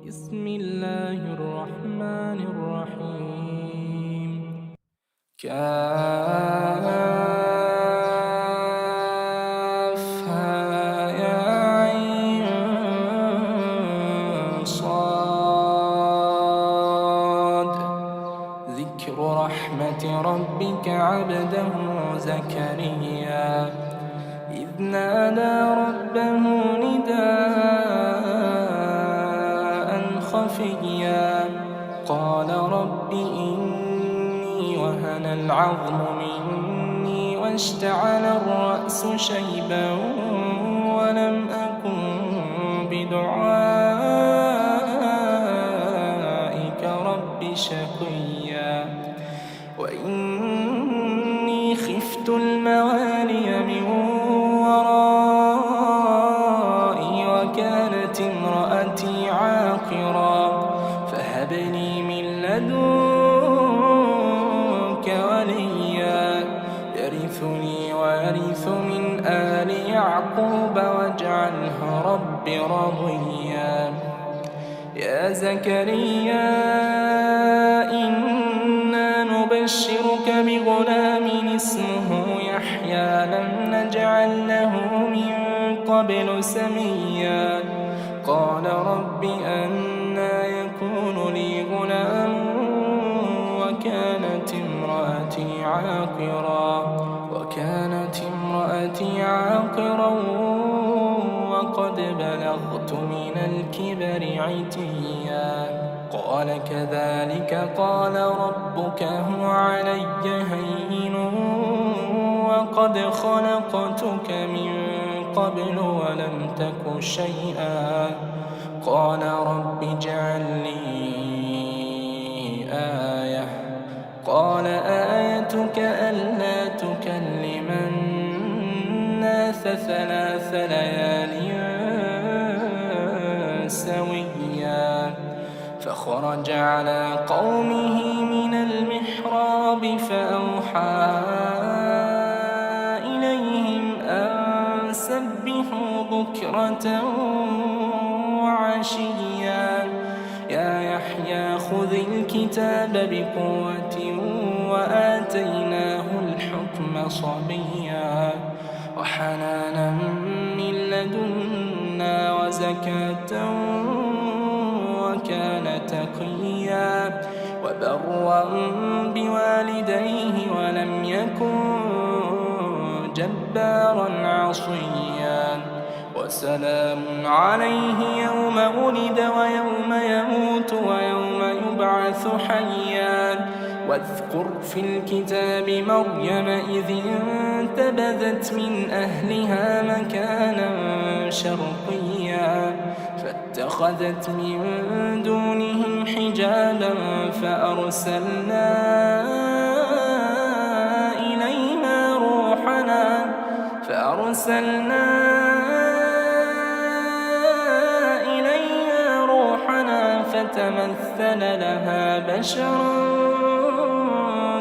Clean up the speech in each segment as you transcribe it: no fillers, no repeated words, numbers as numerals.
بسم الله الرحمن الرحيم. كافها يا عين صاد. ذكر رحمة ربك عبده زكريا إذ نادى ربه نداء خفيا قال رب إني وهن العظم مني واشتعل الرأس شيبا ولم أكن بدعائك رب شقيا وإني خفت الموالي من ورائي وكانت امرأتي عاقرا فهب لي من لدنك وليا يرثني ويرث من آل يعقوب واجعله رب رضيا. يا زكريا إنا نبشرك بغلام اسمه يحيى لم نجعل له من قبل سميا قال رب أنى يكون لي غلام وكانت امرأتي عاقرا وقد بلغت من الكبر عتيا قال كذلك قال ربك هو علي هين وقد خلقتك من قبل ولم تك شيئا قال رب اجعل لي آية قال آيتك ألا تكلم الناس 3 ليال سويا فخرج على قومه من المحراب فأوحى إليهم أن سبحوا بكرة وعشيا يا يحيى خذ الكتاب بقوة وآتيناه الحكم صبيا وحنانا من لدنا وزكاة وكان تقيا وبرا بوالديه ولم يكن جبارا عصيا وسلام عليه يوم ولد ويوم يموت ويوم يبعث حيا واذكر في الكتاب مريم إذ انتبذت من أهلها مكانا شرقيا فاتخذت من دونهم حجابا فأرسلنا إليها روحنا فتمثل لها بشرا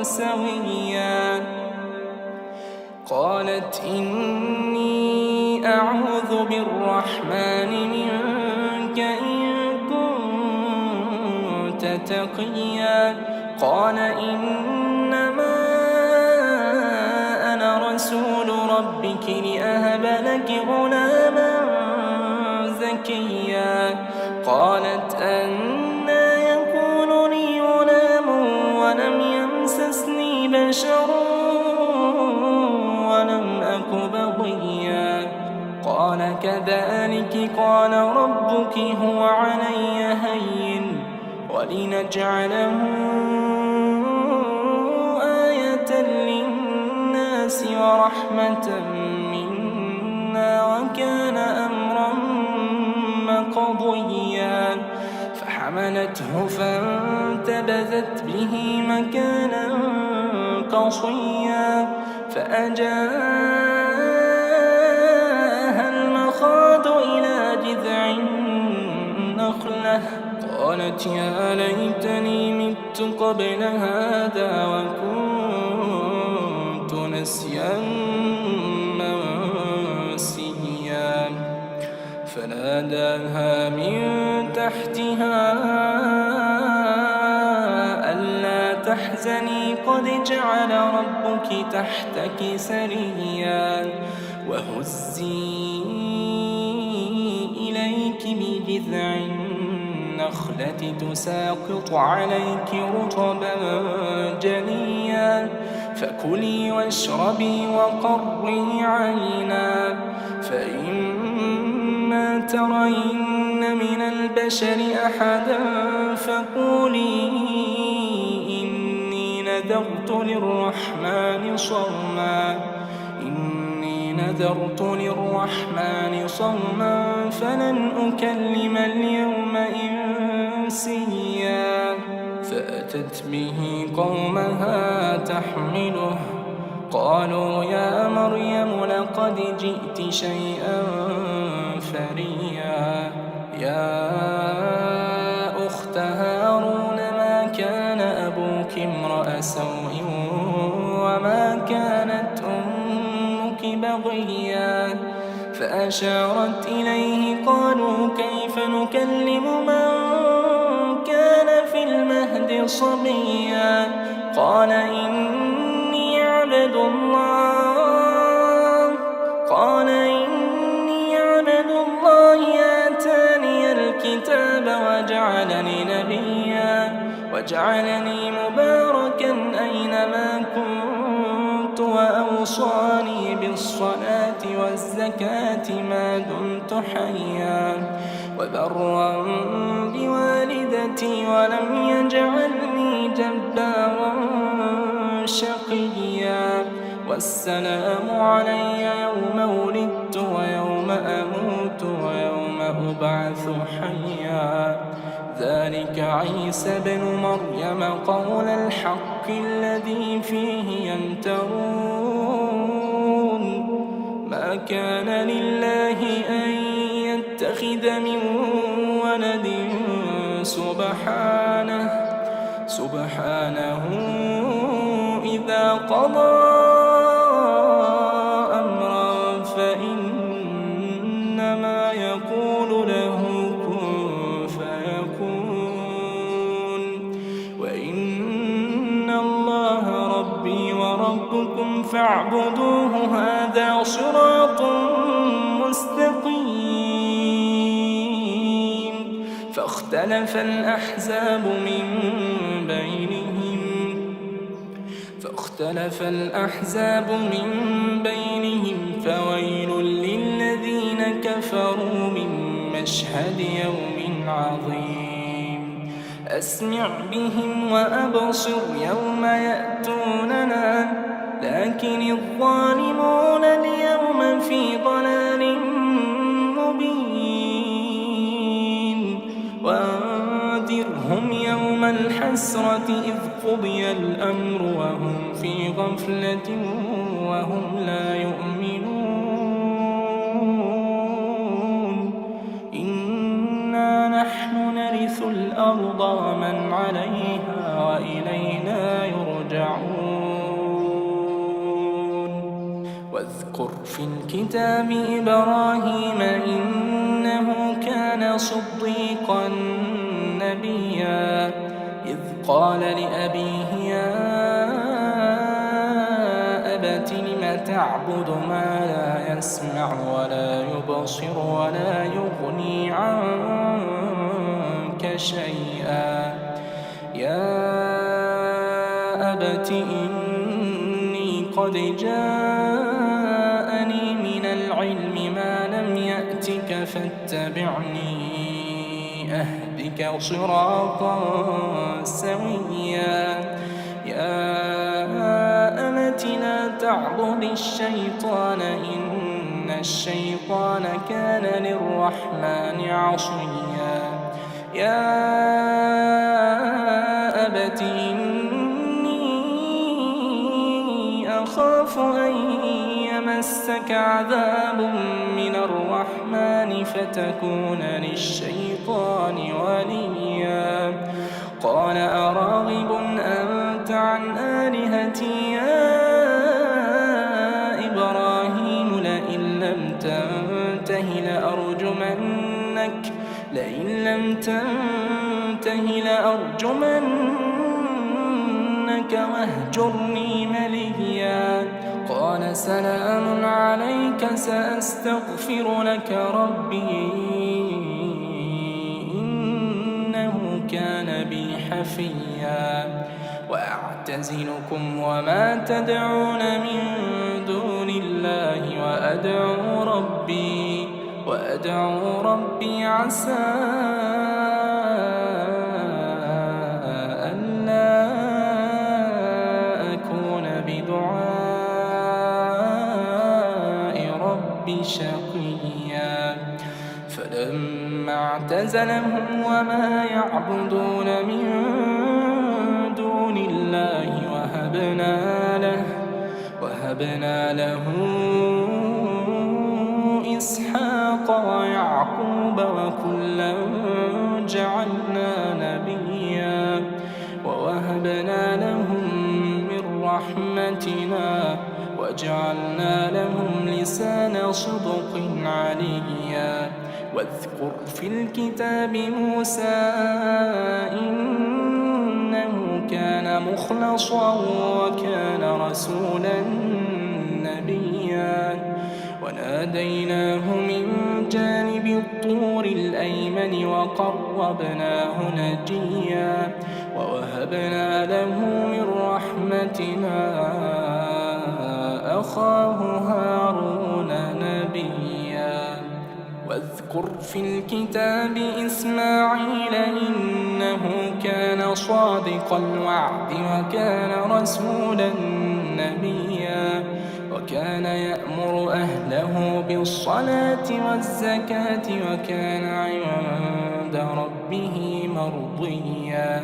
سويا قالت إني أعوذ بالرحمن منك إن كنت تقيا قال إنما أنا رسول ربك لأهب لك غلاما زكيا قالت أنى يكون لي غلام ولم يمسسني بشر ولم أك بغيا قال كذلك قال ربك هو علي هين ولنجعله آية للناس ورحمة منا وكان أمرا مقضيا فحملته فانتبذت به مكانا قصيا فأجاءها المخاض إلى جذع النخلة قالت يا ليتني مت قبل هذا وكنت نسيا منسيا فناداها من تحتها ألا تحزني قد جعل ربك تحتك سريا وهزي إليك بجذع النخلة تساقط عليك رطبا جنيا فكلي واشربي وقري عينا فإما ترين من البشر أحدا فقولي إني نذرت للرحمن صوما فلن أكلم اليوم إنسيا فأتت به قومها تحمله قالوا يا مريم لقد جئت شيئا فريا يا أخت هارون ما كان أبوك امرأ سوء وما كانت أمك بغيا فأشارت إليه قالوا كيف نكلم من كان في المهد صبيا قال إني عبد الله آتاني الكتاب وجعلني مباركا أينما كنت وأوصاني بالصلاة والزكاة ما دمت حيا وبرا بوالدتي ولم يجعلني جبارا شقيا والسلام علي يوم ولدت ويوم أموت ويوم أبعث حيا ذلك عيسى بن مريم قول الحق الذي فيه يمترون ما كان لله أن يتخذ من ولد سبحانه إذا قضى أمرا فإنما يقول له كن فيكون وإن الله ربي وربكم فاعبدوه هذا صراط مستقيم فاختلف الأحزاب من بينهم فويل للذين كفروا من مشهد يوم عظيم أسمع بهم وأبصر يوم يأتوننا لكن الظالمون اليوم في ضلال مبين وأنذرهم يوم الحسرة إذ قضي الأمر وهم في غفلة وهم لا يؤمنون إنا نحن نرث الأرض ومن عليها وإلينا يرجعون واذكر في الكتاب إبراهيم إنه كان صديقا نبيا إذ قال لأبيه يا أبت لم تعبد ما لا يسمع ولا يبصر ولا يغني عنك شيئا يا أبت إني قد جاءني من العلم ما لم يأتك فاتبعني أهدك صراطا سويا يا أمت لا تعبد الشيطان إن الشيطان كان للرحمن عصيا يا أبت إني أخاف أن يمسك عذاب من الرحمن فتكون للشيطان وليا قال أراغب أنت عن آلهتي يا إبراهيم لئن لم تنته لأرجمنك واهجرني مليا. قال سلام عليك سأستغفر لك ربي إنه كان بي حفيا. وأعتزلكم وما تدعون من دون الله وأدعو ربي عسى ألا أكون بدعاء ربي شقيا. فلما اعتزلهم وما يعبدون من دون الله وهبنا له إسحاق ويعقوب وكلا جعلنا نبيا. ووهبنا لهم من رحمتنا وجعلنا لهم لسان صدق عليا. واذكر في الكتاب موسى إنه كان مخلصا وكان رسولا نبيا. وناديناه من جانب الطور الأيمن وقربناه نجيا. ووهبنا له من رحمتنا أخاه هارون نبيا. واذكر في الكتاب إسماعيل إنه كان صادق الوعد وكان رسولا نبيا. وكان يأمر أهله بالصلاة والزكاة وكان عند ربه مرضيا.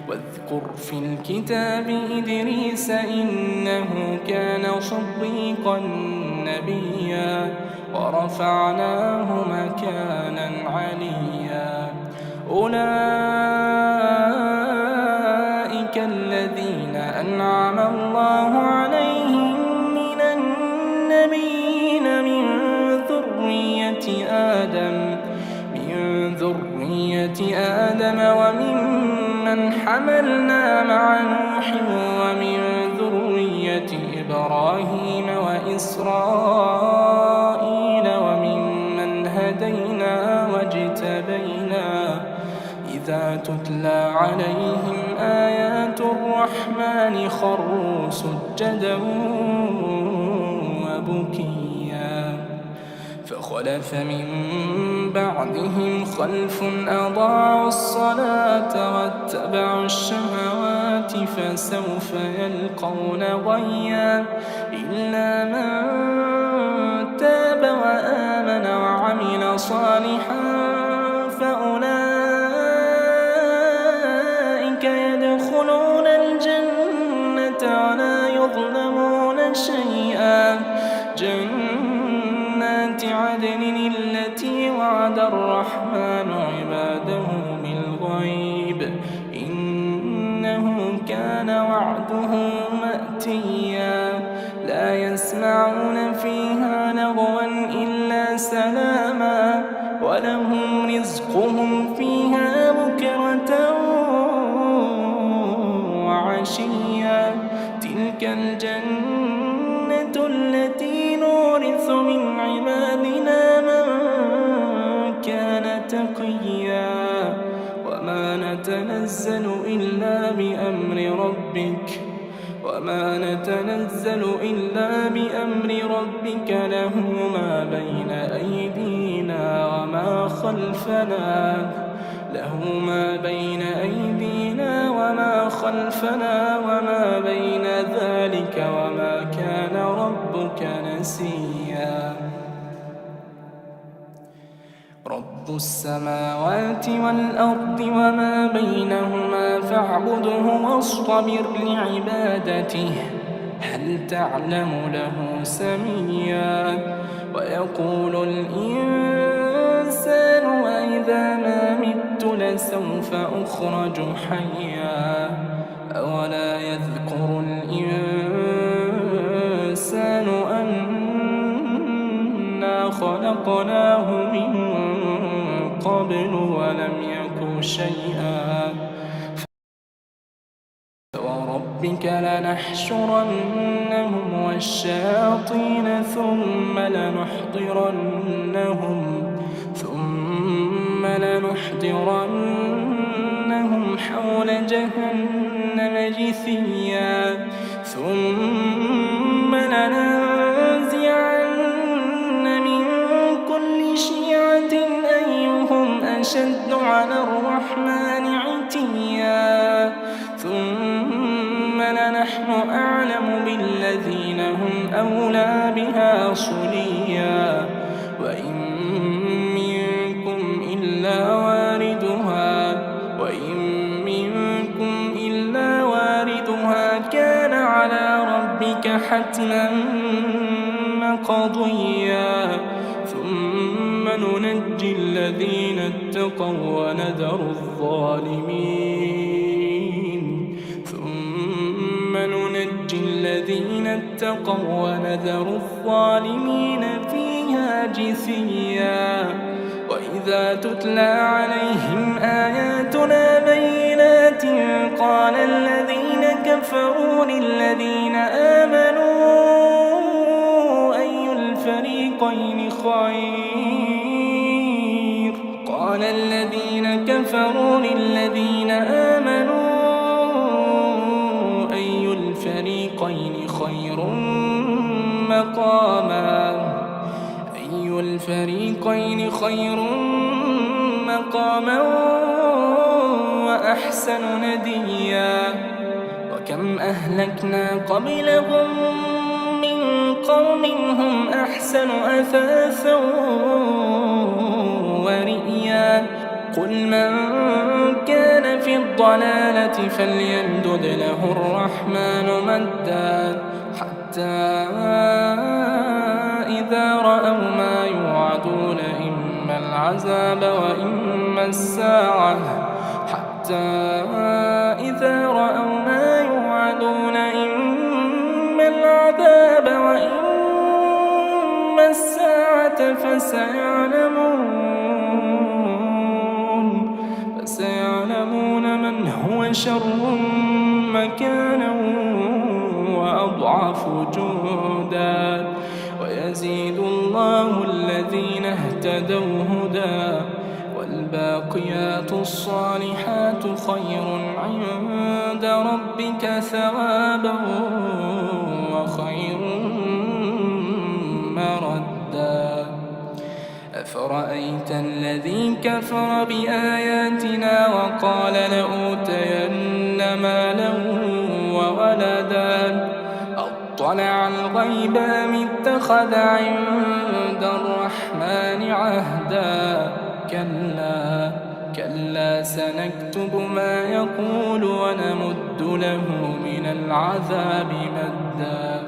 واذكر في الكتاب إدريس إنه كان صديقا نبيا. ورفعناه مكانا عليا. أولئك الذين أنعم الله عليهم من النبيين من ذرية آدم وممن حملنا مع نوح ومن ذرية إبراهيم وإسرائيل وممن هدينا واجتبينا. إذا تتلى عليهم آيات الرحمن خروا سجدا وبكيا. فخلف من بعدهم خلف أضاعوا الصلاة واتبعوا الشهوات فسوف يلقون غيا. إلا من تاب وآمن وعمل صالحا فأولئك يدخلون الجنة ولا يظلمون شيئا. جنات عدن التي وعد الرحمن عباده بالغيب إنه كان وعده مأتيا. لا يسمعون فيها لغوا إلا سلاما ولهم رزقهم فيها بكرة وعشيا. تلك الجنة التي نورث من عبادنا من كان تقيا. وما نتنزل إلا بأمر ربك له ما بين أيدينا وما خلفنا وما بين ذلك وما كان ربك نسيا. رب السماوات والأرض وما بينهما فاعبده واصطبر لعبادته هل تعلم له سميا. ويقول الإنسان وإذا ما مت لسوف أخرج حيا. أولا يذكر الإنسان أنا خلقناه من قبل ولم يكن شيئا فوربك لنحشرنهم والشياطين ثم لنحضرنهم حول جهنم جثيا ثم لننزعن من كل شيعة أيهم أشد على الرحمن عتيا ثم لنحن أعلم بالذين هم أولى بها صليا وإن منكم إلا واردها كان على ربك حتما مقضيا ثم ننجي الذين اتقوا ونذر الظالمين فيها جثيا وإذا تتلى عليهم آياتنا بينات قال الذين كفروا للذين آمنوا أي الفريقين خير مقاما وأحسن نديا وكم أهلكنا قبلهم من قوم هم أحسن أثاثا ورئيا قل من كان في الضلالة فليمدد له الرحمن مدا حتى إذا رأوا ما يوعدون إما العذاب وإما الساعة فسيعلمون من هو شر مكانا وأضعف جندا ويزيد الله الذين اهتدوا هدى والباقيات الصالحات خير عند ربك ثوابا وخير مردا أفرأيت الذي كفر بآياتنا وقال لأوتين مالا وولدا أطلع الغيب أم اتخذ عند الرحمن عهدا كلا سنكتب ما يقول ونمد له من العذاب مدا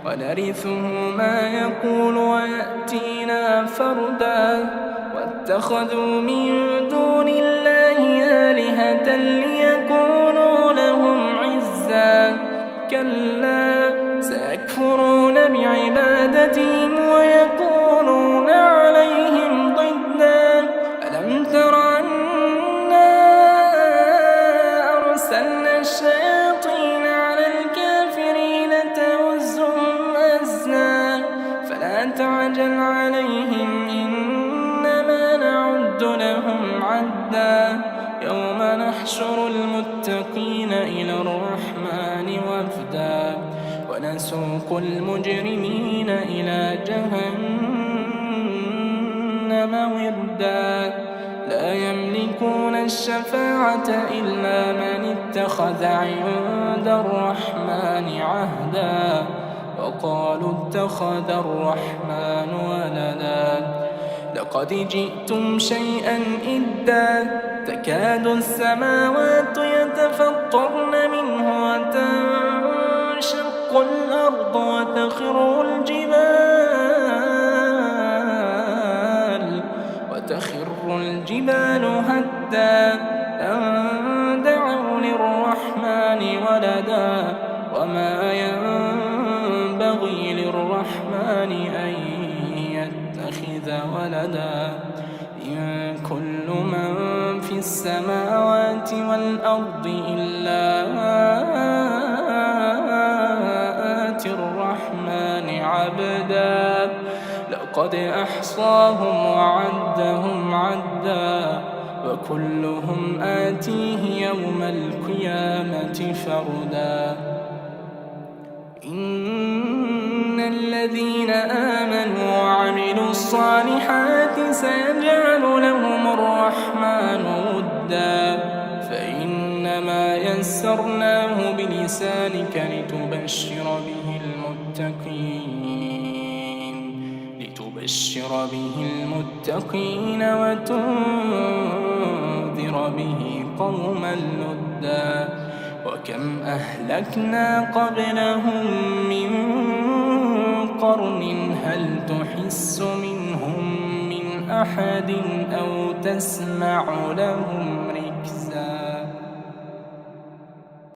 ونرثه ما يقول ويأتينا فردا واتخذوا من دون الله آلهة ليكونوا لهم عزا كلا سيكفرون بعبادتهم ويكونون عليهم ضدا ألم تر أنا أرسلنا الشياطين على الكافرين تؤزهم أزا فلا تعجل عليهم إنما نعد لهم عدا يوم نحشر المتقين إلى الرحمن وفدا ونسوق المجرمين إلى جهنم وردا لا يملكون الشفاعة إلا من اتخذ عند الرحمن عهدا وقالوا اتخذ الرحمن ولدا لقد جئتم شيئا إدا تكاد السماوات يتفطرن منه وتنشق الأرض وتخر الجبال هدا أن دعوا للرحمن ولدا وما ينبغي للرحمن أن يتخذ ولدا إن كل من في السماوات السماوات والأرض إلا آتي الرحمن عبدا لقد أحصاهم وعدهم عدا وكلهم آتيه يوم القيامة فردا إن الذين آمنوا وعملوا الصالحات سيجعل لهم الرحمن ودا فإنما يسرناه بلسانك لتبشر به المتقين وتنذر به قوما لدا وكم أهلكنا قبلهم من قرن هل تحس منهم من أحد أو تسمع لهم